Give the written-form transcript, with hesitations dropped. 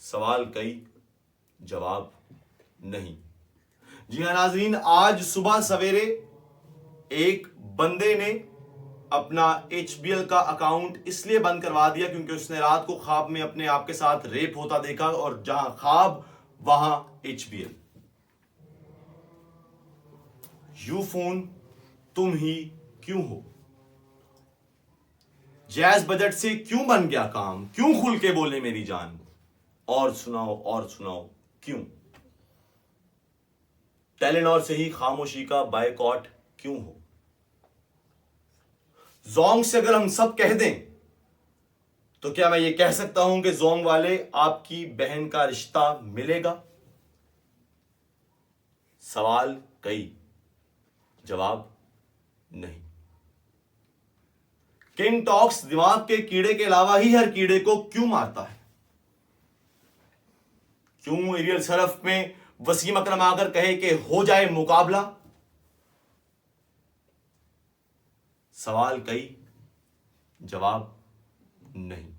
सवाल कई, जवाब नहीं। जी हाँ नाजरीन, आज सुबह सवेरे एक बंदे ने अपना HBL का अकाउंट इसलिए बंद करवा दिया क्योंकि उसने रात को ख्वाब में अपने आप के साथ रेप होता देखा, और जहां ख्वाब वहां HBL। यूफोन तुम ही क्यों हो? जैज बजट से क्यों बन गया काम? क्यों खुल के बोले मेरी जान? और सुनाओ क्यों? टेलीनॉर से ही खामोशी का बायकॉट क्यों हो? जोंग से अगर हम सब कह दें तो क्या मैं ये कह सकता हूं कि जोंग वाले आपकी बहन का रिश्ता मिलेगा? सवाल कई, जवाब नहीं। किंग टॉक्स दिमाग के कीड़े के अलावा ही हर कीड़े को क्यों मारता है? क्यों एरियल शरफ में वसीम अकरम आकर कहे कि हो जाए मुकाबला? सवाल कई, जवाब नहीं।